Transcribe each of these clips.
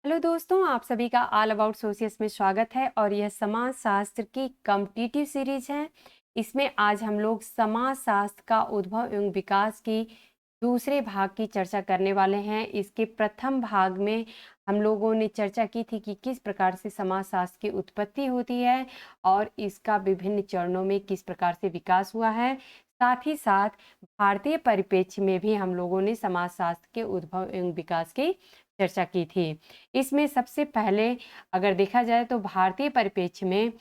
Hello दोस्तों, आप सभी का ऑल अबाउट सोशियस में स्वागत है और यह समाज शास्त्र की कॉम्पिटिटिव सीरीज है। इसमें आज हम लोग समाज शास्त्र का उद्भव एवं विकास की दूसरे भाग की चर्चा करने वाले हैं। इसके प्रथम भाग में हम लोगों ने चर्चा की थी कि किस प्रकार से समाज शास्त्र की उत्पत्ति होती है और इसका विभिन्न चरणों में किस प्रकार से विकास हुआ है। साथ ही साथ भारतीय परिप्रेक्ष्य में भी हम लोगों ने समाज शास्त्र के उद्भव एवं विकास की चर्चा की थी। इसमें सबसे पहले अगर देखा जाए तो भारतीय परिप्रेक्ष्य में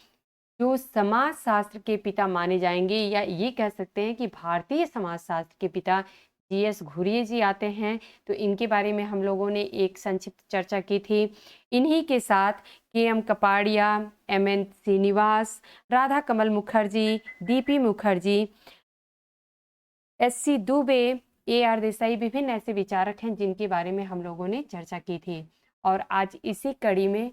जो समाज शास्त्र के पिता माने जाएंगे या ये कह सकते हैं कि भारतीय समाज शास्त्र के पिता जीएस घुरिये जी आते हैं। तो इनके बारे में हम लोगों ने एक संक्षिप्त चर्चा की थी। इन्हीं के साथ KM Kapadia, MN Srinivas, Radha Kamal Mukherjee, DP Mukherjee, SC Dubey, AR Desai, विभिन्न ऐसे विचारक हैं जिनके बारे में हम लोगों ने चर्चा की थी। और आज इसी कड़ी में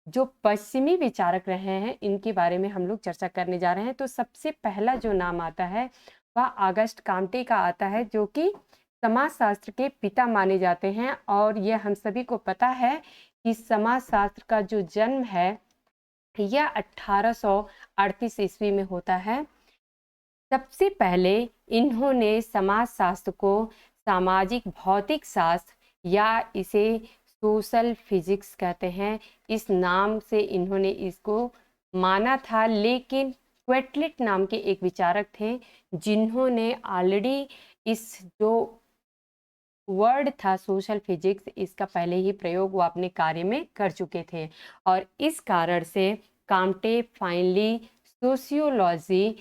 जो पश्चिमी विचारक रहे हैं इनके बारे में हम लोग चर्चा करने जा रहे हैं। तो सबसे पहला जो नाम आता है वह ऑगस्ट काम्टे का आता है, जो कि समाजशास्त्र के पिता माने जाते हैं। और यह हम सभी को पता है कि समाजशास्त्र का जो जन्म है यह 1838 ईस्वी में होता है। सबसे पहले इन्होंने समाजशास्त्र को सामाजिक भौतिक शास्त्र या इसे सोशल फिजिक्स कहते हैं, इस नाम से इन्होंने इसको माना था। लेकिन क्वेटलिट नाम के एक विचारक थे जिन्होंने ऑलरेडी इस जो वर्ड था सोशल फिजिक्स, इसका पहले ही प्रयोग वो अपने कार्य में कर चुके थे। और इस कारण से काम्टे फाइनली सोशियोलॉजी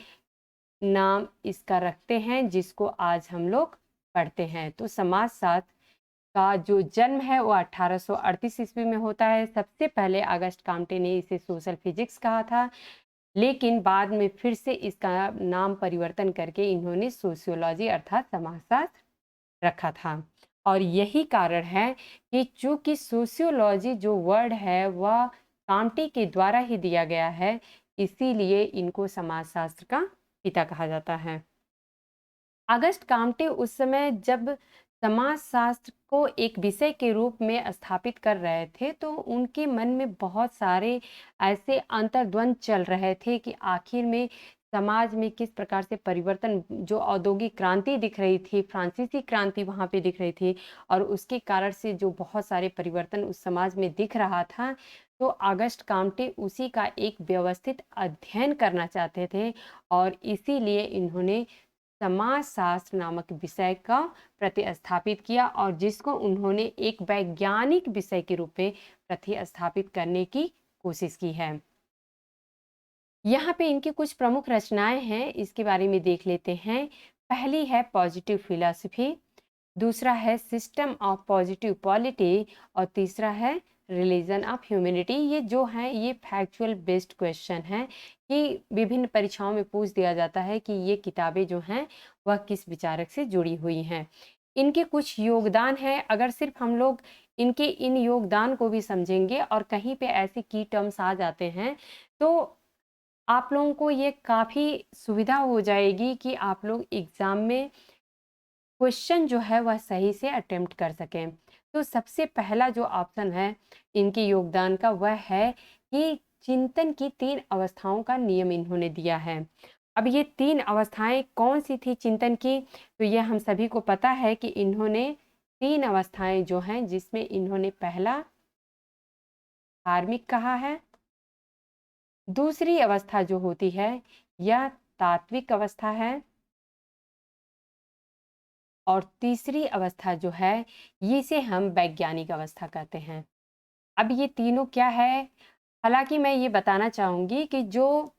नाम इसका रखते हैं, जिसको आज हम लोग पढ़ते हैं। तो समाजशास्त्र का जो जन्म है वो 1838 ईस्वी में होता है। सबसे पहले ऑगस्ट काम्टे ने इसे सोशल फिजिक्स कहा था, लेकिन बाद में फिर से इसका नाम परिवर्तन करके इन्होंने सोशियोलॉजी अर्थात समाजशास्त्र रखा था। और यही कारण है कि चूंकि सोशियोलॉजी जो वर्ड है वह काम्टे के द्वारा ही दिया गया है, इसीलिए इनको समाजशास्त्र का पिता कहा जाता है। ऑगस्ट काम्टे उस समय जब समाजशास्त्र को एक विषय के रूप में स्थापित कर रहे थे, तो उनके मन में बहुत सारे ऐसे अंतर्द्वंद चल रहे थे कि आखिर में समाज में किस प्रकार से परिवर्तन, जो औद्योगिक क्रांति दिख रही थी, फ्रांसीसी क्रांति वहाँ पे दिख रही थी, और उसके कारण से जो बहुत सारे परिवर्तन उस समाज में दिख रहा था। तो ऑगस्ट काम्टे उसी का एक व्यवस्थित अध्ययन करना चाहते थे और इसीलिए इन्होंने समाजशास्त्र नामक विषय का प्रतिस्थापित किया, और जिसको उन्होंने एक वैज्ञानिक विषय के रूप में प्रतिस्थापित करने की कोशिश की है। यहाँ पे इनकी कुछ प्रमुख रचनाएं हैं, इसके बारे में देख लेते हैं। पहली है पॉजिटिव फिलॉसफी, दूसरा है सिस्टम ऑफ पॉजिटिव पॉलिटी, और तीसरा है रिलीजन ऑफ ह्यूमैनिटी। ये जो है ये फैक्चुअल बेस्ड क्वेश्चन है कि विभिन्न परीक्षाओं में पूछ दिया जाता है कि ये किताबें जो हैं वह किस विचारक से जुड़ी हुई हैं। इनके कुछ योगदान हैं, अगर सिर्फ हम लोग इनके इन योगदान को भी समझेंगे और कहीं पे ऐसे की टर्म्स आ जाते हैं तो आप लोगों को ये काफ़ी सुविधा हो जाएगी कि आप लोग एग्ज़ाम में क्वेश्चन जो है वह सही से अटेम्प्ट कर सकें। तो सबसे पहला जो ऑप्शन है इनके योगदान का वह है कि चिंतन की 3 अवस्थाओं का नियम इन्होंने दिया है। अब ये 3 अवस्थाएं कौन सी थी चिंतन की, तो ये हम सभी को पता है कि इन्होंने 3 अवस्थाएं जो हैं जिसमें इन्होंने पहला धार्मिक कहा है, दूसरी अवस्था जो होती है यह तात्विक अवस्था है, और तीसरी अवस्था जो है इसे हम वैज्ञानिक अवस्था कहते हैं। अब ये तीनों क्या है, हालांकि मैं ये बताना चाहूँगी कि जो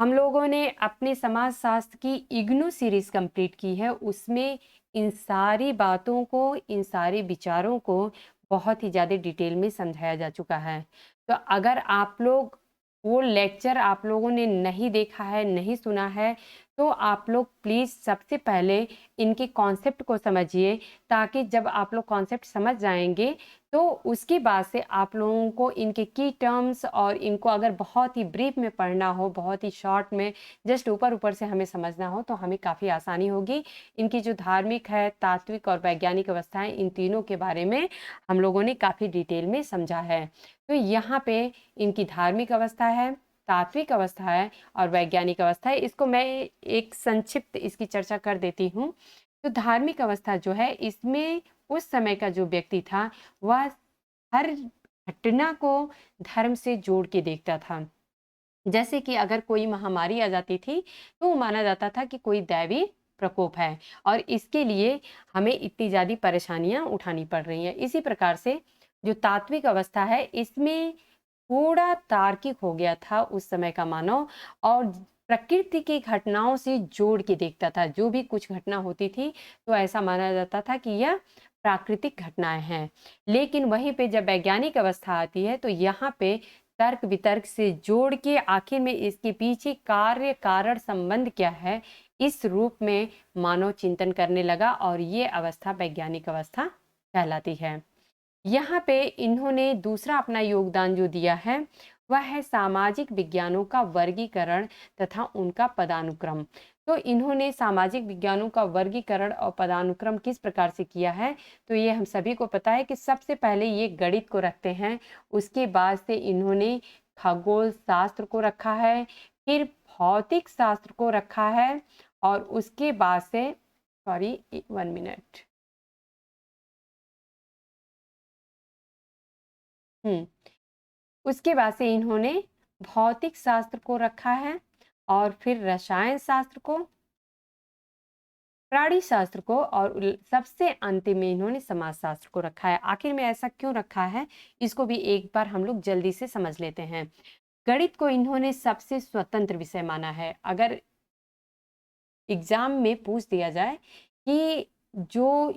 हम लोगों ने अपने समाजशास्त्र की इग्नू सीरीज़ कंप्लीट की है उसमें इन सारी बातों को, इन सारे विचारों को बहुत ही ज़्यादा डिटेल में समझाया जा चुका है। तो अगर आप लोग वो लेक्चर आप लोगों ने नहीं देखा है, नहीं सुना है, तो आप लोग प्लीज़ सबसे पहले इनके कॉन्सेप्ट को समझिए, ताकि जब आप लोग कॉन्सेप्ट समझ जाएंगे तो उसके बाद से आप लोगों को इनके की टर्म्स और इनको अगर बहुत ही ब्रीफ में पढ़ना हो, बहुत ही शॉर्ट में जस्ट ऊपर-ऊपर से हमें समझना हो तो हमें काफ़ी आसानी होगी। इनकी जो धार्मिक है, तात्विक और वैज्ञानिक अवस्थाएँ, इन तीनों के बारे में हम लोगों ने काफ़ी डिटेल में समझा है। तो यहाँ पे इनकी धार्मिक अवस्था है, तात्विक अवस्था है और वैज्ञानिक अवस्था है। इसको मैं एक संक्षिप्त इसकी चर्चा कर देती हूँ। तो धार्मिक अवस्था जो है, इसमें उस समय का जो व्यक्ति था, वह हर घटना को धर्म से जोड़ के देखता था। जैसे कि अगर कोई महामारी आ जाती थी, तो माना जाता था कि कोई दैवी प्रकोप है और इसके लिए हमें इतनी ज़्यादा परेशानियाँ उठानी पड़ रही हैं। इसी प्रकार से जो तात्विक अवस्था है, इसमें थोड़ा तार्किक हो गया था उस समय का मानव और प्रकृति की घटनाओं से जोड़ के देखता था। जो भी कुछ घटना होती थी, तो ऐसा माना जाता था कि यह प्राकृतिक घटनाएँ हैं। लेकिन वहीं पे जब वैज्ञानिक अवस्था आती है, तो यहाँ पे तर्क-वितर्क से जोड़ के आखिर में इसके पीछे कार्य-कारण संबंध क्या है, इस रूप में मानव चिंतन करने लगा और ये अवस्था वैज्ञानिक अवस्था कहलाती है। यहाँ पे इन्होंने दूसरा अपना योगदान जो दिया है, वह है सामाजिक विज्ञानों का वर्गीकरण तथा उनका पदानुक्रम। तो इन्होंने सामाजिक विज्ञानों का वर्गीकरण और पदानुक्रम किस प्रकार से किया है, तो ये हम सभी को पता है कि सबसे पहले ये गणित को रखते हैं, उसके बाद से इन्होंने खगोल शास्त्र को रखा है, फिर भौतिक शास्त्र को रखा है और उसके बाद से 1 मिनट। उसके बाद से इन्होंने भौतिक शास्त्र को रखा है और फिर रसायन शास्त्र को, प्राणी शास्त्र को और सबसे अंतिम में इन्होंने समाज शास्त्र को रखा है। आखिर में ऐसा क्यों रखा है, इसको भी एक बार हम लोग जल्दी से समझ लेते हैं। गणित को इन्होंने सबसे स्वतंत्र विषय माना है। अगर एग्जाम में पूछ दिया जाए कि जो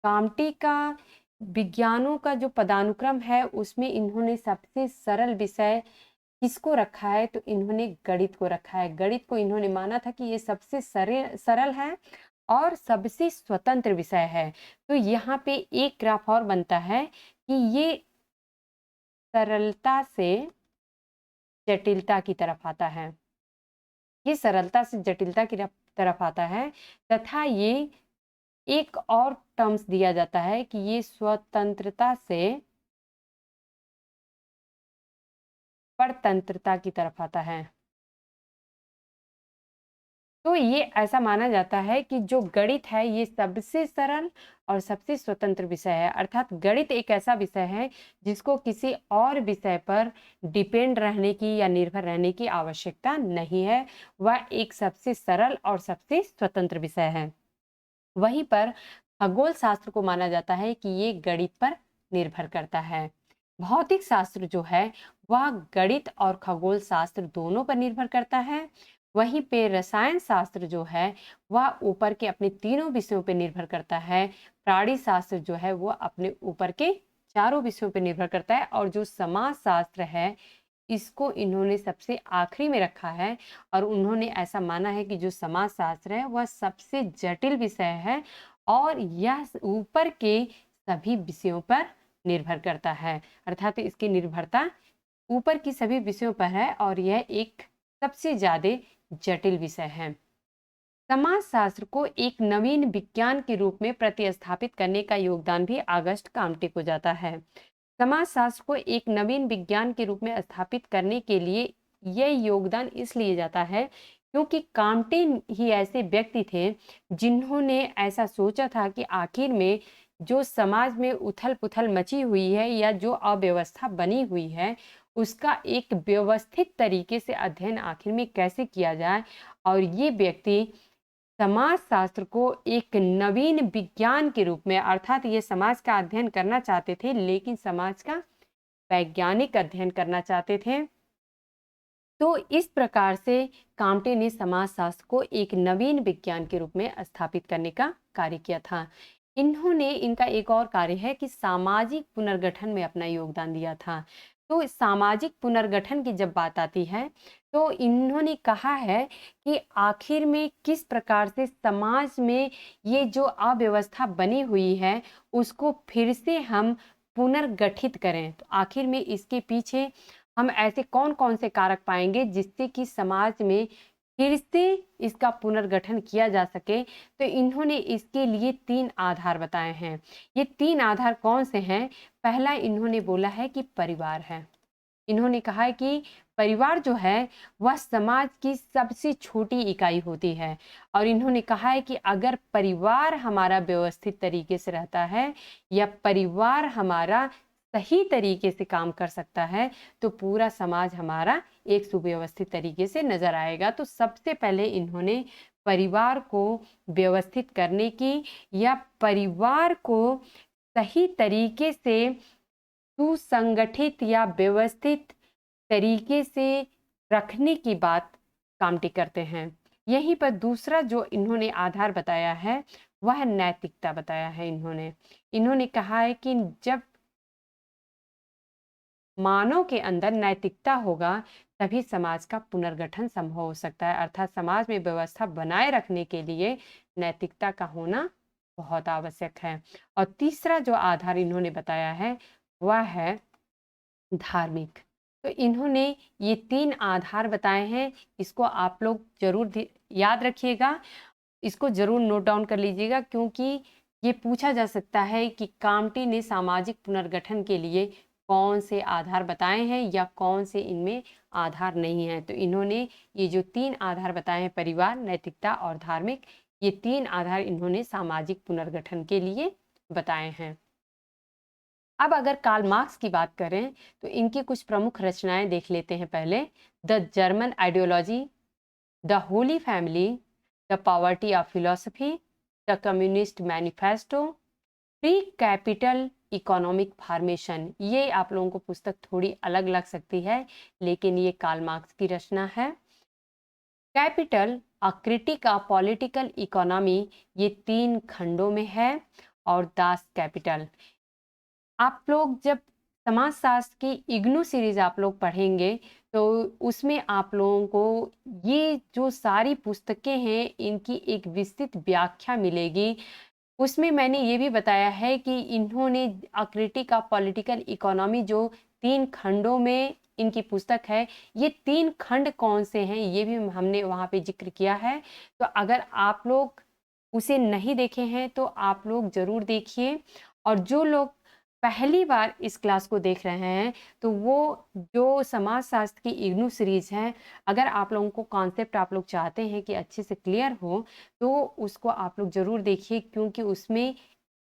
कामटी का विज्ञानों का जो पदानुक्रम है, उसमें इन्होंने सबसे सरल विषय किसको रखा है, तो इन्होंने गणित को रखा है। गणित को इन्होंने माना था कि ये सबसे सरल है और सबसे स्वतंत्र विषय है। तो यहाँ पे एक ग्राफ और बनता है कि ये सरलता से जटिलता की तरफ आता है। ये सरलता से जटिलता की तरफ आता है तथा ये एक और टर्म्स दिया जाता है कि ये स्वतंत्रता से परतंत्रता की तरफ आता है। तो ये ऐसा माना जाता है कि जो गणित है, ये सबसे सरल और सबसे स्वतंत्र विषय है। अर्थात गणित एक ऐसा विषय है जिसको किसी और विषय पर डिपेंड रहने की या निर्भर रहने की आवश्यकता नहीं है। वह एक सबसे सरल और सबसे स्वतंत्र विषय है। वहीं पर खगोल शास्त्र को माना जाता है कि ये गणित पर निर्भर करता है। भौतिक शास्त्र जो है, वह गणित और खगोल शास्त्र दोनों पर निर्भर करता है। वहीं पे रसायन शास्त्र जो है, वह ऊपर के अपने तीनों विषयों पर निर्भर करता है। प्राणी शास्त्र जो है, वो अपने ऊपर के चारों विषयों पर निर्भर करता है और जो समाज शास्त्र है, इसको इन्होंने सबसे आखिरी में रखा है और उन्होंने ऐसा माना है कि जो समाज शास्त्र है, वह सबसे जटिल विषय है और यह ऊपर के सभी विषयों पर निर्भर करता है। अर्थात इसकी निर्भरता ऊपर की सभी विषयों पर है और यह एक सबसे ज़्यादा जटिल विषय है। समाजशास्त्र को एक नवीन विज्ञान के रूप में प्रतिस्थापित करने का योगदान भी ऑगस्ट काम्टे को जाता है। समाजशास्त्र को एक नवीन विज्ञान के रूप में स्थापित करने के लिए यह योगदान इसलिए जाता है क्योंकि काम्टे ही ऐसे व्यक्ति थे जिन्होंने ऐसा सोचा था कि आखिर में जो समाज में उथल-पुथल मची हुई है या जो अव्यवस्था बनी हुई है, उसका एक व्यवस्थित तरीके से अध्ययन आखिर में कैसे किया जाए और ये व्यक्ति समाजशास्त्र को एक नवीन विज्ञान के रूप में, अर्थात ये समाज का अध्ययन करना चाहते थे लेकिन समाज का वैज्ञानिक अध्ययन करना चाहते थे। तो इस प्रकार से काम्टे ने समाजशास्त्र को एक नवीन विज्ञान के रूप में स्थापित करने का कार्य किया था। इन्होंने इनका एक और कार्य है कि सामाजिक पुनर्गठन में अपना योगदान दिया था। तो सामाजिक पुनर्गठन की जब बात आती है, तो इन्होंने कहा है कि आखिर में किस प्रकार से समाज में ये जो अव्यवस्था बनी हुई है, उसको फिर से हम पुनर्गठित करें। तो आखिर में इसके पीछे हम ऐसे कौन-कौन से कारक पाएँगे जिससे कि समाज में फिर से इसका पुनर्गठन किया जा सके। तो इन्होंने इसके लिए 3 आधार बताए हैं। ये 3 आधार कौन से हैं? पहला इन्होंने बोला है कि परिवार है। इन्होंने कहा है कि परिवार जो है वह समाज की सबसे छोटी इकाई होती है, और इन्होंने कहा है कि अगर परिवार हमारा व्यवस्थित तरीके से रहता है या परिवार हमारा सही तरीके से काम कर सकता है तो पूरा समाज हमारा एक सुव्यवस्थित तरीके से नजर आएगा। तो सबसे पहले इन्होंने परिवार को व्यवस्थित करने की या परिवार को सही तरीके से सुसंगठित या व्यवस्थित तरीके से रखने की बात कामटी करते हैं। यहीं पर दूसरा जो इन्होंने आधार बताया है वह नैतिकता बताया है। इन्होंने कहा है कि जब मानव के अंदर नैतिकता होगा तभी समाज का पुनर्गठन संभव हो सकता है, अर्थात समाज में व्यवस्था बनाए रखने के लिए नैतिकता का होना बहुत आवश्यक है। और तीसरा जो आधार इन्होंने बताया है वह है धार्मिक। तो इन्होंने ये 3 आधार बताए हैं, इसको आप लोग जरूर याद रखिएगा, इसको जरूर नोट डाउन कर लीजिएगा, क्योंकि ये पूछा जा सकता है कि कामटी ने सामाजिक पुनर्गठन के लिए कौन से आधार बताए हैं या कौन से इनमें आधार नहीं है। तो इन्होंने ये जो 3 आधार बताए हैं, परिवार, नैतिकता और धार्मिक, ये 3 आधार इन्होंने सामाजिक पुनर्गठन के लिए बताए हैं। अब अगर कार्ल मार्क्स की बात करें तो इनकी कुछ प्रमुख रचनाएं देख लेते हैं। पहले the German ideology, the Holi family, the poverty of philosophy, the communist manifesto, pre capital economic formation. ये आप लोगों को पुस्तक थोड़ी अलग लग सकती है, लेकिन ये कार्ल मार्क्स की रचना है। Capital a critic of political economy, ये 3 खंडों में है। और दास कैपिटल। आप लोग जब समाजशास्त्र की इग्नू सीरीज आप लोग पढ़ेंगे तो उसमें आप लोगों को ये जो सारी पुस्तकें हैं इनकी एक विस्तृत व्याख्या मिलेगी। उसमें मैंने ये भी बताया है कि इन्होंने अ क्रिटिक ऑफ पॉलिटिकल इकोनॉमी जो 3 खंडों में इनकी पुस्तक है, ये 3 खंड कौन से हैं ये भी हमने वहाँ पे जिक्र किया है। तो अगर आप लोग उसे नहीं देखे हैं तो आप लोग ज़रूर देखिए। और जो लोग पहली बार इस क्लास को देख रहे हैं तो वो जो समाजशास्त्र की इग्नू सीरीज है, अगर आप लोगों को कॉन्सेप्ट आप लोग चाहते हैं कि अच्छे से क्लियर हो तो उसको आप लोग ज़रूर देखिए, क्योंकि उसमें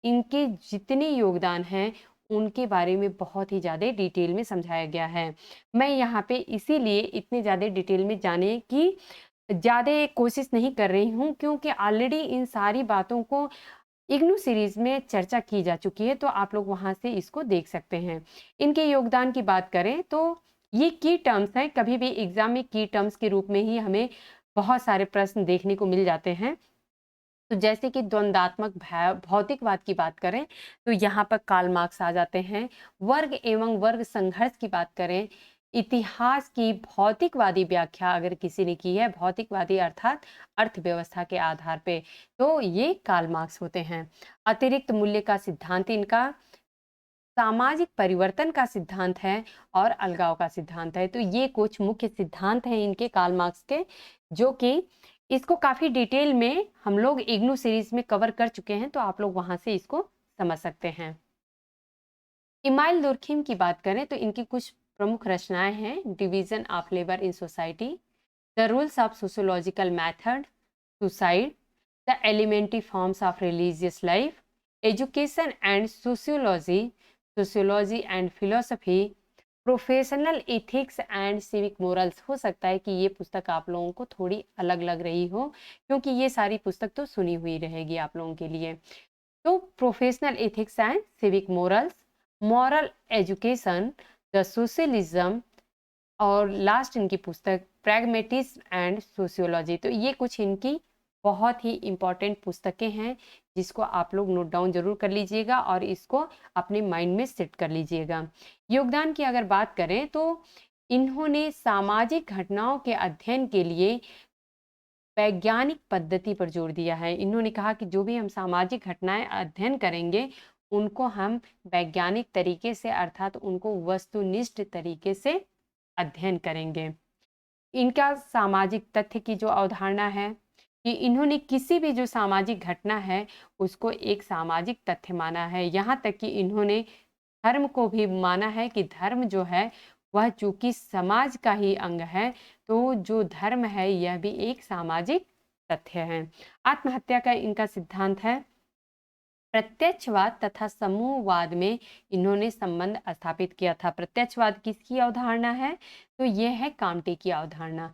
इनके जितने योगदान हैं उनके बारे में बहुत ही ज़्यादा डिटेल में समझाया गया है। मैं यहाँ पे इसीलिए इतने ज़्यादा डिटेल में जाने की ज़्यादा कोशिश नहीं कर रही हूँ, क्योंकि ऑलरेडी इन सारी बातों को इग्नू सीरीज में चर्चा की जा चुकी है, तो आप लोग वहां से इसको देख सकते हैं। इनके योगदान की बात करें तो ये की टर्म्स हैं, कभी भी एग्जाम में की टर्म्स के रूप में ही हमें बहुत सारे प्रश्न देखने को मिल जाते हैं। तो जैसे कि द्वंद्वात्मक भौतिकवाद की बात करें तो यहाँ पर कार्ल मार्क्स आ जाते हैं। वर्ग एवं वर्ग संघर्ष की बात करें, इतिहास की भौतिकवादी व्याख्या अगर किसी ने की है, भौतिकवादी अर्थात अर्थव्यवस्था के आधार पे, तो ये कार्ल मार्क्स होते हैं। अतिरिक्त मूल्य का सिद्धांत इनका, सामाजिक परिवर्तन का सिद्धांत है और अलगाव का सिद्धांत है। तो ये कुछ मुख्य सिद्धांत हैं इनके कार्ल मार्क्स के, जो कि इसको काफी डिटेल में हम लोग इग्नू सीरीज में कवर कर चुके हैं, तो आप लोग वहां से इसको समझ सकते हैं। इमाइल दुर्खिम की बात करें तो इनकी कुछ प्रमुख रचनाएं हैं। Division of labour in society, the rules of sociological method, suicide, the elementary forms of religious life, education and sociology, sociology and philosophy, professional ethics and civic morals. हो सकता है कि ये पुस्तक आप लोगों को थोड़ी अलग लग रही हो, क्योंकि ये सारी पुस्तक तो सुनी हुई रहेगी आप लोगों के लिए। तो professional ethics and civic morals, moral education, the socialism, और लास्ट इनकी पुस्तक प्रैग्मेटिज्म एंड सोशियोलॉजी। तो ये कुछ इनकी बहुत ही इम्पॉर्टेंट पुस्तकें हैं, जिसको आप लोग नोट डाउन जरूर कर लीजिएगा और इसको अपने माइंड में सेट कर लीजिएगा। योगदान की अगर बात करें तो इन्होंने सामाजिक घटनाओं के अध्ययन के लिए वैज्ञानिक पद्धति पर जोर दिया है। इन्होंने कहा कि जो भी हम सामाजिक घटनाएं अध्ययन करेंगे उनको हम वैज्ञानिक तरीके से अर्थात उनको वस्तुनिष्ठ तरीके से अध्ययन करेंगे। इनका सामाजिक तथ्य की जो अवधारणा है कि इन्होंने किसी भी जो सामाजिक घटना है उसको एक सामाजिक तथ्य माना है। यहाँ तक कि इन्होंने धर्म को भी माना है कि धर्म जो है वह चूंकि समाज का ही अंग है, तो जो धर्म है यह भी एक सामाजिक तथ्य है। आत्महत्या का इनका सिद्धांत है प्रत्यक्षवाद तथा समूहवाद में इन्होंने संबंध स्थापित किया था। प्रत्यक्षवाद किसकी अवधारणा है? तो यह है काम्टे की अवधारणा।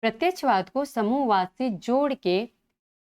प्रत्यक्षवाद को समूहवाद से जोड़ के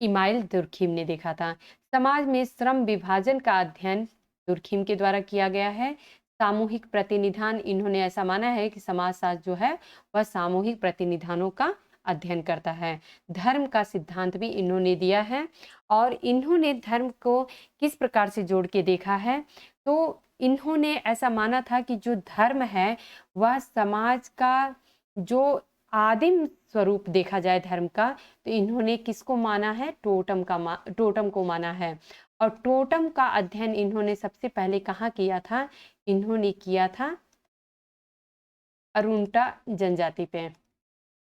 इमाइल दुर्खिम ने देखा था। समाज में श्रम विभाजन का अध्ययन दुर्खिम के द्वारा किया गया है। सामूहिक प्रतिनिधान, इन्होंने ऐसा माना है कि समाजशास्त्र जो है वह सामूहिक प्रतिनिधानों का अध्ययन करता है। धर्म का सिद्धांत भी इन्होंने दिया है और इन्होंने धर्म को किस प्रकार से जोड़ के देखा है, तो इन्होंने ऐसा माना था कि जो धर्म है वह समाज का जो आदिम स्वरूप देखा जाए धर्म का, तो इन्होंने किसको माना है? टोटम को माना है। और टोटम का अध्ययन इन्होंने सबसे पहले कहाँ किया था? इन्होंने किया था अरुंटा जनजाति पे।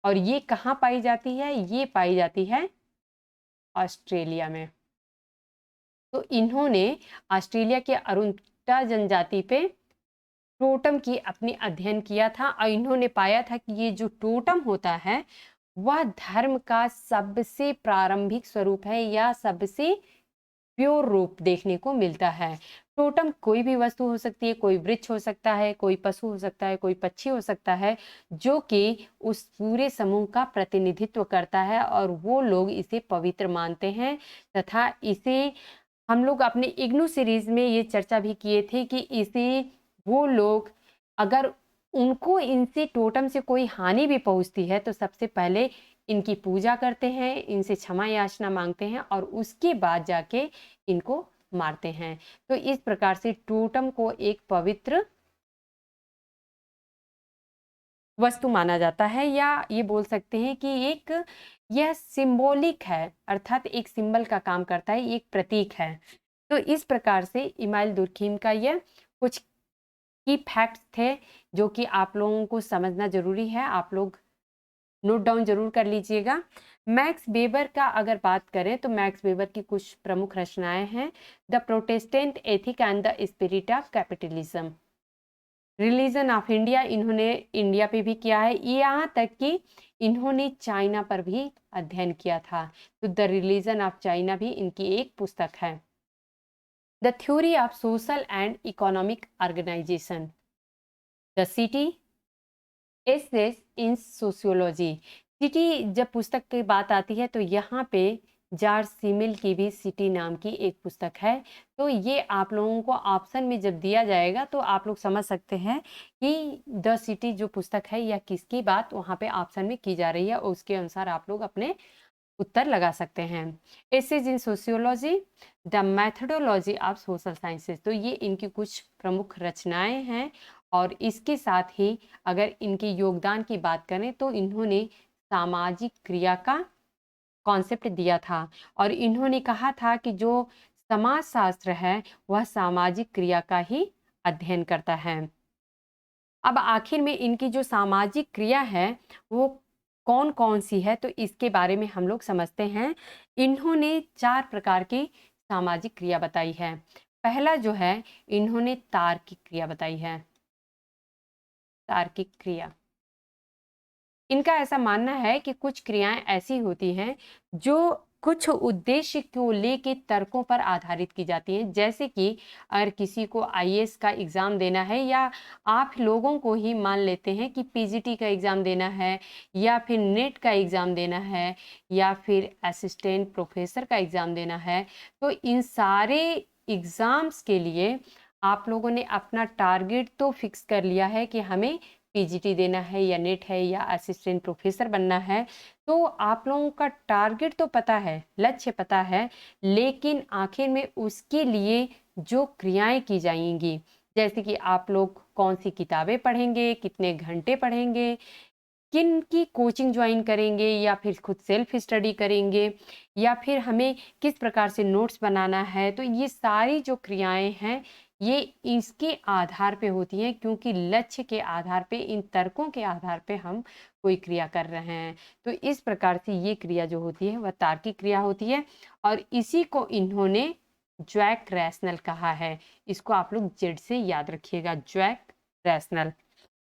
और ये कहाँ पाई जाती है? ये पाई जाती है ऑस्ट्रेलिया में। तो इन्होंने ऑस्ट्रेलिया के अरुंटा जनजाति पे टोटम की अपनी अध्ययन किया था और इन्होंने पाया था कि ये जो टोटम होता है वह धर्म का सबसे प्रारंभिक स्वरूप है या सबसे प्योर रूप देखने को मिलता है। टोटम कोई भी वस्तु हो सकती है, कोई वृक्ष हो सकता है, कोई पशु हो सकता है, कोई पक्षी हो सकता है, जो कि उस पूरे समूह का प्रतिनिधित्व करता है और वो लोग इसे पवित्र मानते हैं। तथा इसे हम लोग अपने इग्नू सीरीज में ये चर्चा भी किए थे कि इसे वो लोग अगर उनको इनसे टोटम से कोई हानि भी पहुंचती है तो सबसे पहले इनकी पूजा करते हैं, इनसे क्षमा याचना मांगते हैं और उसके बाद जाके इनको मारते हैं। तो इस प्रकार से टोटम को एक पवित्र वस्तु माना जाता है या ये बोल सकते हैं कि यह सिंबॉलिक है, अर्थात एक सिंबल का काम करता है, एक प्रतीक है। तो इस प्रकार से इमाइल दुर्खिम का यह कुछ की फैक्ट्स थे जो कि आप लोगों को समझना जरूरी है। आप लोग नोट डाउन जरूर कर लीजिएगा। मैक्स वेबर का अगर बात करें तो मैक्स वेबर की कुछ प्रमुख रचनाएं हैं। The Protestant ethic and the spirit of capitalism, religion of India, इन्होंने इंडिया पे भी किया है। यहाँ तक कि इन्होंने चाइना पर भी अध्ययन किया था। तो द रिलीजन ऑफ चाइना भी इनकी एक पुस्तक है। The theory of social and economic organisation, the city essays in sociology. City जब पुस्तक की बात आती है तो यहाँ पे जॉर्ज सिमिल की भी सिटी नाम की एक पुस्तक है। तो ये आप लोगों को ऑप्शन में जब दिया जाएगा तो आप लोग समझ सकते हैं कि द सिटी जो पुस्तक है या किसकी बात वहाँ पे ऑप्शन में की जा रही है और उसके अनुसार आप लोग अपने उत्तर लगा सकते हैं। Essays in sociology, the methodology of social sciences, तो ये इनकी कुछ प्रमुख रचनाएं हैं। और इसके साथ ही अगर इनके योगदान की बात करें तो इन्होंने सामाजिक क्रिया का कॉन्सेप्ट दिया था और इन्होंने कहा था कि जो समाजशास्त्र है वह सामाजिक क्रिया का ही अध्ययन करता है। अब आखिर में इनकी जो सामाजिक क्रिया है वो कौन कौन सी है, तो इसके बारे में हम लोग समझते हैं। इन्होंने 4 प्रकार की सामाजिक क्रिया बताई है। पहला जो है इन्होंने तार्किक क्रिया बताई है। तार्किक क्रिया, इनका ऐसा मानना है कि कुछ क्रियाएं ऐसी होती हैं जो कुछ उद्देश्य को लेके तर्कों पर आधारित की जाती हैं। जैसे कि अगर किसी को आईएएस का एग्ज़ाम देना है या आप लोगों को ही मान लेते हैं कि पीजीटी का एग्ज़ाम देना है या फिर नेट का एग्ज़ाम देना है या फिर असिस्टेंट प्रोफेसर का एग्ज़ाम देना है, तो इन सारे एग्ज़ाम्स के लिए आप लोगों ने अपना टारगेट तो फिक्स कर लिया है कि हमें पीजीटी देना है या नेट है या असिस्टेंट प्रोफेसर बनना है। तो आप लोगों का टारगेट तो पता है, लक्ष्य पता है, लेकिन आखिर में उसके लिए जो क्रियाएं की जाएंगी, जैसे कि आप लोग कौन सी किताबें पढ़ेंगे, कितने घंटे पढ़ेंगे, किन की कोचिंग ज्वाइन करेंगे या फिर खुद सेल्फ स्टडी करेंगे या फिर हमें किस प्रकार से नोट्स बनाना है। तो ये सारी जो क्रियाएं हैं ये इसके आधार पे होती हैं, क्योंकि लक्ष्य के आधार पे, इन तर्कों के आधार पे हम कोई क्रिया कर रहे हैं। तो इस प्रकार से ये क्रिया जो होती है वह तार्किक क्रिया होती है और इसी को इन्होंने ज्वैक रैशनल कहा है। इसको आप लोग जेड से याद रखिएगा, ज्वैक रैशनल।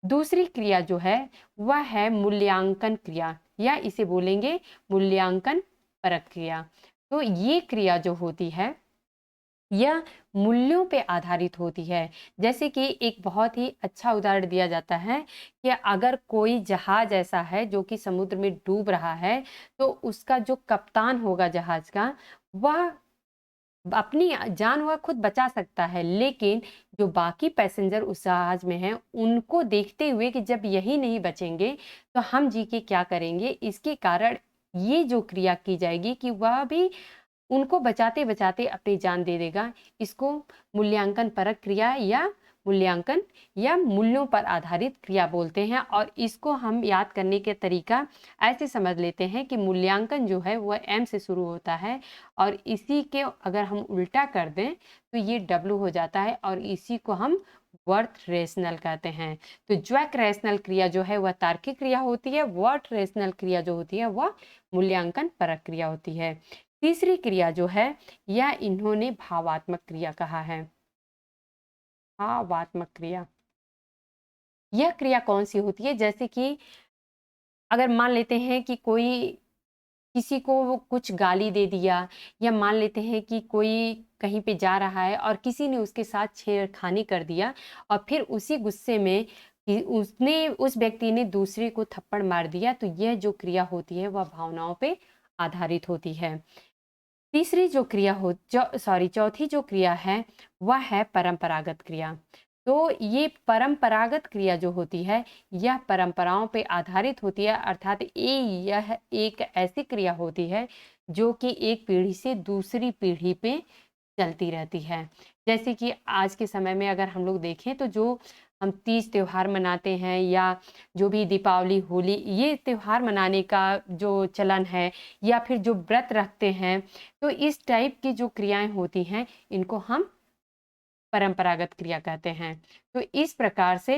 दूसरी क्रिया जो है वह है मूल्यांकन क्रिया या इसे बोलेंगे मूल्यांकन परक क्रिया। तो ये क्रिया जो होती है यह मूल्यों पे आधारित होती है। जैसे कि एक बहुत ही अच्छा उदाहरण दिया जाता है कि अगर कोई जहाज ऐसा है जो कि समुद्र में डूब रहा है, तो उसका जो कप्तान होगा जहाज का, वह अपनी जान वह खुद बचा सकता है, लेकिन जो बाकी पैसेंजर उस जहाज में हैं उनको देखते हुए कि जब यही नहीं बचेंगे तो हम जी के क्या करेंगे, इसके कारण ये जो क्रिया की जाएगी कि वह भी उनको बचाते बचाते अपनी जान दे देगा। इसको मूल्यांकन परक क्रिया या मूल्यांकन या मूल्यों पर आधारित क्रिया बोलते हैं। और इसको हम याद करने के तरीका ऐसे समझ लेते हैं कि मूल्यांकन जो है वह एम से शुरू होता है और इसी के अगर हम उल्टा कर दें तो ये डब्लू हो जाता है और इसी को हम वर्थ रेशनल कहते हैं। तो ज्वैक रेशनल क्रिया जो है वह तार्किक क्रिया होती है, वर्थ रेशनल क्रिया जो होती है वह मूल्यांकन परक क्रिया होती है। तीसरी क्रिया जो है यह इन्होंने भावात्मक क्रिया कहा है। भावात्मक क्रिया, यह क्रिया कौन सी होती है? जैसे कि अगर मान लेते हैं कि कोई किसी को वो कुछ गाली दे दिया, या मान लेते हैं कि कोई कहीं पे जा रहा है और किसी ने उसके साथ छेड़खानी कर दिया और फिर उसी गुस्से में कि उसने उस व्यक्ति ने दूसरे को थप्पड़ मार दिया, तो यह जो क्रिया होती है वह भावनाओं पे आधारित होती है। तीसरी जो क्रिया हो चौथी जो क्रिया है वह है परंपरागत क्रिया। तो ये परंपरागत क्रिया जो होती है यह परंपराओं पे आधारित होती है, अर्थात यह एक ऐसी क्रिया होती है जो कि एक पीढ़ी से दूसरी पीढ़ी पे चलती रहती है। जैसे कि आज के समय में अगर हम लोग देखें तो जो हम तीज त्योहार मनाते हैं या जो भी दीपावली, होली, ये त्योहार मनाने का जो चलन है या फिर जो व्रत रखते हैं, तो इस टाइप की जो क्रियाएं होती हैं इनको हम परंपरागत क्रिया कहते हैं। तो इस प्रकार से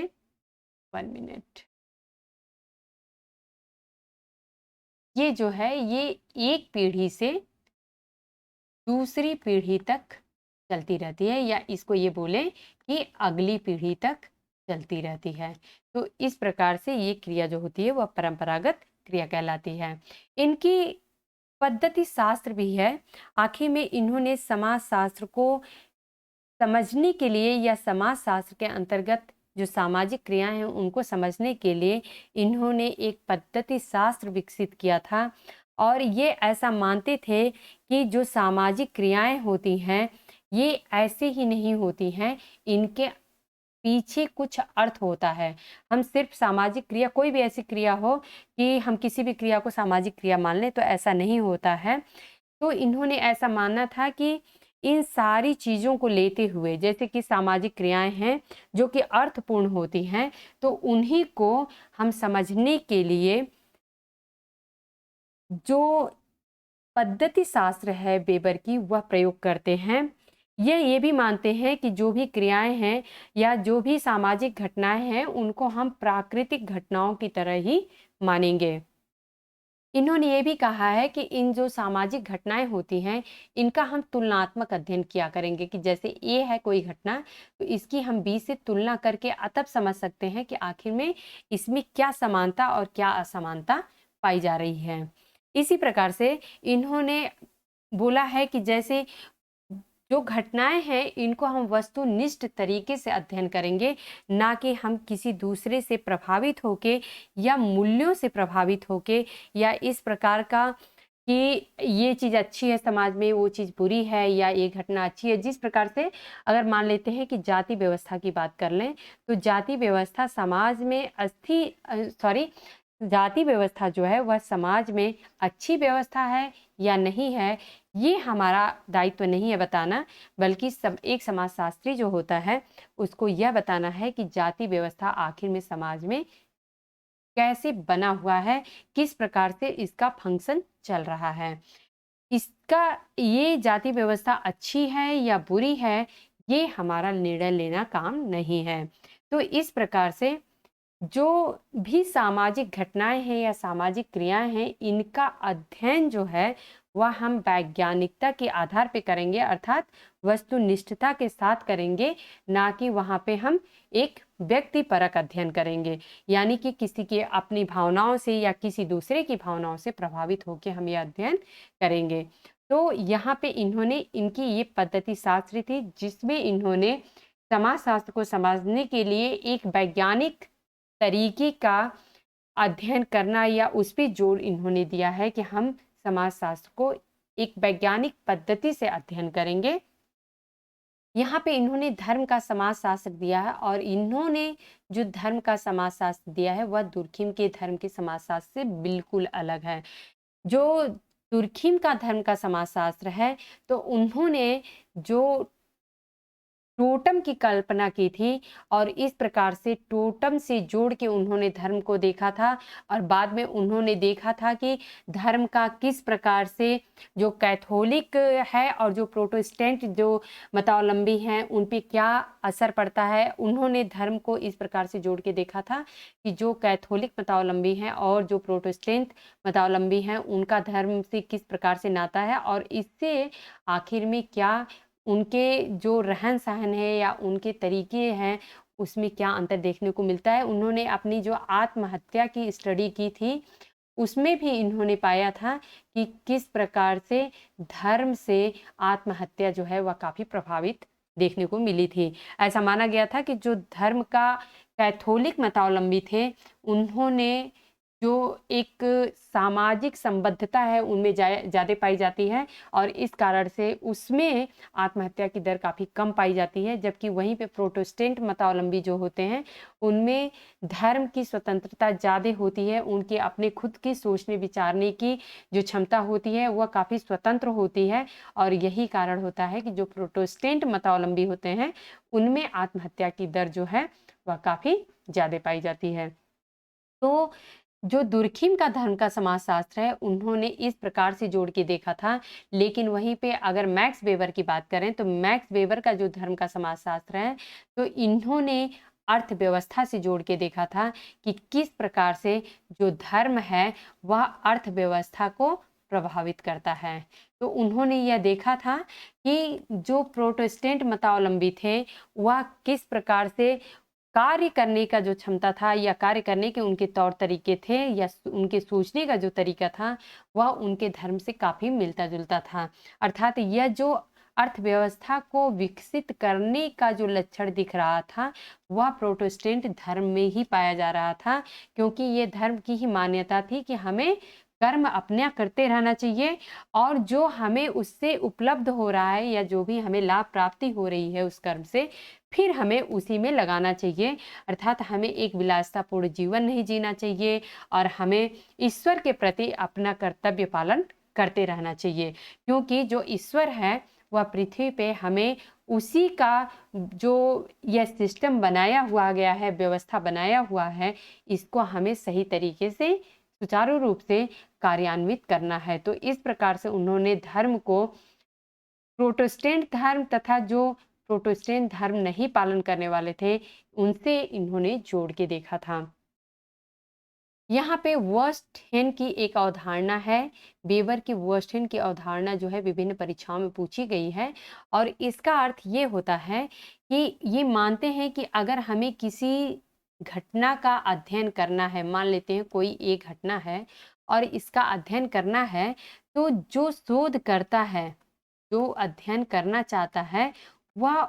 1 मिनट, ये जो है ये एक पीढ़ी से दूसरी पीढ़ी तक चलती रहती है, या इसको ये बोलें कि अगली पीढ़ी तक चलती रहती है। तो इस प्रकार से ये क्रिया जो होती है वह परंपरागत क्रिया कहलाती है। इनकी पद्धति शास्त्र भी है। आखिर में इन्होंने समाज शास्त्र को समझने के लिए या समाज शास्त्र के अंतर्गत जो सामाजिक क्रियाएं हैं उनको समझने के लिए इन्होंने एक पद्धति शास्त्र विकसित किया था। और ये ऐसा मानते थे कि जो सामाजिक क्रियाएं होती हैं ये ऐसे ही नहीं होती हैं, इनके पीछे कुछ अर्थ होता है। हम सिर्फ सामाजिक क्रिया, कोई भी ऐसी क्रिया हो कि हम किसी भी क्रिया को सामाजिक क्रिया मान लें, तो ऐसा नहीं होता है। तो इन्होंने ऐसा मानना था कि इन सारी चीज़ों को लेते हुए, जैसे कि सामाजिक क्रियाएं हैं जो कि अर्थपूर्ण होती हैं, तो उन्हीं को हम समझने के लिए जो पद्धति शास्त्र है वेबर की वह प्रयोग करते हैं। ये भी मानते हैं कि जो भी क्रियाएं हैं या जो भी सामाजिक घटनाएं हैं उनको हम प्राकृतिक घटनाओं की तरह ही मानेंगे। इन्होंने ये भी कहा है कि इन जो सामाजिक घटनाएं होती हैं इनका हम तुलनात्मक अध्ययन किया करेंगे, कि जैसे ए है कोई घटना तो इसकी हम बी से तुलना करके तब समझ सकते हैं कि आखिर में इसमें क्या समानता और क्या असमानता पाई जा रही है। इसी प्रकार से इन्होंने बोला है कि जैसे जो घटनाएं हैं इनको हम वस्तुनिष्ठ तरीके से अध्ययन करेंगे, ना कि हम किसी दूसरे से प्रभावित होके या मूल्यों से प्रभावित होके या इस प्रकार का कि ये चीज़ अच्छी है समाज में, वो चीज़ बुरी है, या ये घटना अच्छी है। जिस प्रकार से अगर मान लेते हैं कि जाति व्यवस्था की बात कर लें, तो जाति व्यवस्था समाज में जाति व्यवस्था जो है वह समाज में अच्छी व्यवस्था है या नहीं है, ये हमारा दायित्व नहीं है बताना, बल्कि एक समाजशास्त्री जो होता है उसको यह बताना है कि जाति व्यवस्था आखिर में समाज में कैसे बना हुआ है, किस प्रकार से इसका फंक्शन चल रहा है। इसका ये जाति व्यवस्था अच्छी है या बुरी है, ये हमारा निर्णय लेना काम नहीं है। तो इस प्रकार से जो भी सामाजिक घटनाएँ हैं या सामाजिक क्रियाएँ हैं, इनका अध्ययन जो है वह हम वैज्ञानिकता के आधार पे करेंगे, अर्थात वस्तुनिष्ठता के साथ करेंगे, ना कि वहाँ पे हम एक व्यक्तिपरक अध्ययन करेंगे। यानी कि किसी की अपनी भावनाओं से या किसी दूसरे की भावनाओं से प्रभावित होके हम ये अध्ययन करेंगे। तो यहाँ पे इन्होंने इनकी ये पद्धति शास्त्री थी, जिसमें इन्होंने समाजशास्त्र को समझने के लिए एक वैज्ञानिक तरीके का अध्ययन करना या उस पे जोर इन्होंने दिया है कि हम समाजशास्त्र को एक वैज्ञानिक पद्धति से अध्ययन करेंगे। यहाँ पे इन्होंने धर्म का समाजशास्त्र दिया है और इन्होंने जो धर्म का समाजशास्त्र दिया है वह दुर्खिम के धर्म के समाजशास्त्र से बिल्कुल अलग है। जो तुर्खिम का धर्म का समाजशास्त्र है, तो उन्होंने जो टोटम की कल्पना की थी और इस प्रकार से टोटम से जोड़ के उन्होंने धर्म को देखा था और बाद में उन्होंने देखा था कि धर्म का किस प्रकार से जो कैथोलिक है और जो प्रोटेस्टेंट जो मतावलंबी हैं उन पे क्या असर पड़ता है। उन्होंने धर्म को इस प्रकार से जोड़ के देखा था कि जो कैथोलिक मतावलंबी हैं और जो प्रोटेस्टेंट मतावलंबी हैं उनका धर्म से किस प्रकार से नाता है और इससे आखिर में क्या उनके जो रहन-सहन है या उनके तरीके हैं, उसमें क्या अंतर देखने को मिलता है। उन्होंने अपनी जो आत्महत्या की स्टडी की थी, उसमें भी इन्होंने पाया था कि किस प्रकार से धर्म से आत्महत्या जो है वह काफ़ी प्रभावित देखने को मिली थी। ऐसा माना गया था कि जो धर्म का कैथोलिक मतावलंबी थे, उन्होंने जो एक सामाजिक संबद्धता है उनमें ज़्यादा पाई जाती है और इस कारण से उसमें आत्महत्या की दर काफ़ी कम पाई जाती है। जबकि वहीं पे प्रोटेस्टेंट मतावलंबी जो होते हैं, उनमें धर्म की स्वतंत्रता ज़्यादा होती है, उनके अपने खुद की सोचने विचारने की जो क्षमता होती है वह काफ़ी स्वतंत्र होती है और यही कारण होता है कि जो प्रोटेस्टेंट मतावलंबी होते हैं, उनमें आत्महत्या की दर जो है वह काफ़ी ज़्यादा पाई जाती है। तो जो दुर्खिम का धर्म का समाजशास्त्र है, उन्होंने इस प्रकार से जोड़ के देखा था। लेकिन वहीं पे अगर मैक्स वेबर की बात करें, तो मैक्स वेबर का जो धर्म का समाजशास्त्र है, तो इन्होंने अर्थव्यवस्था से जोड़ के देखा था कि किस प्रकार से जो धर्म है, वह अर्थव्यवस्था को प्रभावित करता है। तो उन्होंने यह देखा था कि जो प्रोटेस्टेंट मतावलंबी थे, वह किस प्रकार से कार्य करने का जो क्षमता था या कार्य करने के उनके तौर तरीके थे या उनके सोचने का जो तरीका था, वह उनके धर्म से काफ़ी मिलता-जुलता था। अर्थात यह जो अर्थव्यवस्था को विकसित करने का जो लक्षण दिख रहा था, वह प्रोटेस्टेंट धर्म में ही पाया जा रहा था क्योंकि ये धर्म की ही मान्यता थी कि हमें कर्म अपना करते रहना चाहिए और जो हमें उससे उपलब्ध हो रहा है या जो भी हमें लाभ प्राप्ति हो रही है उस कर्म से, फिर हमें उसी में लगाना चाहिए। अर्थात हमें एक विलासितापूर्ण जीवन नहीं जीना चाहिए और हमें ईश्वर के प्रति अपना कर्तव्य पालन करते रहना चाहिए। क्योंकि जो ईश्वर है, वह पृथ्वी पे हमें उसी का जो यह सिस्टम बनाया हुआ गया है, व्यवस्था बनाया हुआ है, इसको हमें सही तरीके से सुचारू रूप से कार्यान्वित करना है। तो इस प्रकार से उन्होंने धर्म को प्रोटेस्टेंट धर्म तथा जो प्रोटेस्टेंट धर्म नहीं पालन करने वाले थे, उनसे इन्होंने जोड़ के देखा था। यहाँ पे वर्स्टहेन की एक अवधारणा है। वेबर की वर्स्टहेन की अवधारणा जो है विभिन्न परीक्षाओं में पूछी गई है और इसका अर्थ ये होता है कि ये मानते हैं कि अगर हमें किसी घटना का अध्ययन करना है, मान लेते हैं कोई एक घटना है और इसका अध्ययन करना है, तो जो शोधकर्ता है, जो अध्ययन करना चाहता है, वह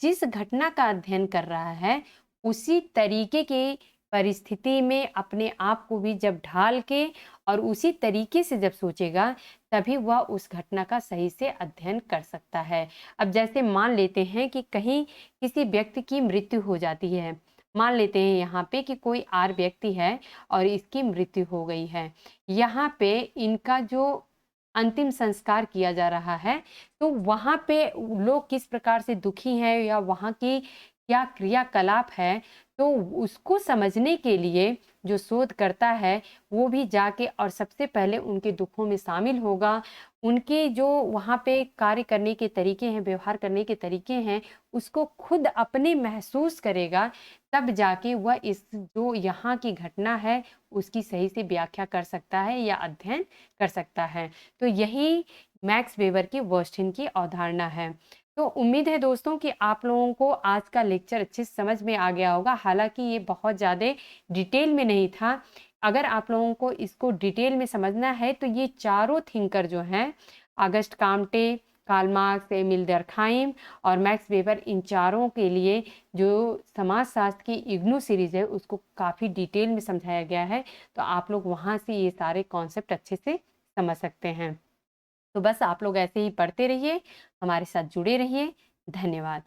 जिस घटना का अध्ययन कर रहा है, उसी तरीके की परिस्थिति में अपने आप को भी जब ढाल के और उसी तरीके से जब सोचेगा, तभी वह उस घटना का सही से अध्ययन कर सकता है। अब जैसे मान लेते हैं कि कहीं किसी व्यक्ति की मृत्यु हो जाती है। मान लेते हैं यहाँ पे कि कोई और व्यक्ति है और इसकी मृत्यु हो गई है। यहाँ पे इनका जो अंतिम संस्कार किया जा रहा है, तो वहाँ पे लोग किस प्रकार से दुखी हैं या वहाँ की क्या क्रियाकलाप है, तो उसको समझने के लिए जो शोध करता है वो भी जाके और सबसे पहले उनके दुखों में शामिल होगा। उनके जो वहाँ पे कार्य करने के तरीके हैं, व्यवहार करने के तरीके हैं, उसको खुद अपने महसूस करेगा, तब जाके वह इस जो यहाँ की घटना है उसकी सही से व्याख्या कर सकता है या अध्ययन कर सकता है। तो यही मैक्स वेबर की वर्स्टिन की अवधारणा है। तो उम्मीद है दोस्तों कि आप लोगों को आज का लेक्चर अच्छे से समझ में आ गया होगा। हालाँकि ये बहुत ज़्यादा डिटेल में नहीं था। अगर आप लोगों को इसको डिटेल में समझना है तो ये चारों थिंकर जो हैं, Auguste Comte, Karl Marx, Emile Durkheim और मैक्स वेबर, इन चारों के लिए जो समाजशास्त्र की इग्नू सीरीज़ है उसको काफ़ी डिटेल में समझाया गया है। तो आप लोग वहाँ से ये सारे कॉन्सेप्ट अच्छे से समझ सकते हैं। तो बस आप लोग ऐसे ही पढ़ते रहिए, हमारे साथ जुड़े रहिए। धन्यवाद।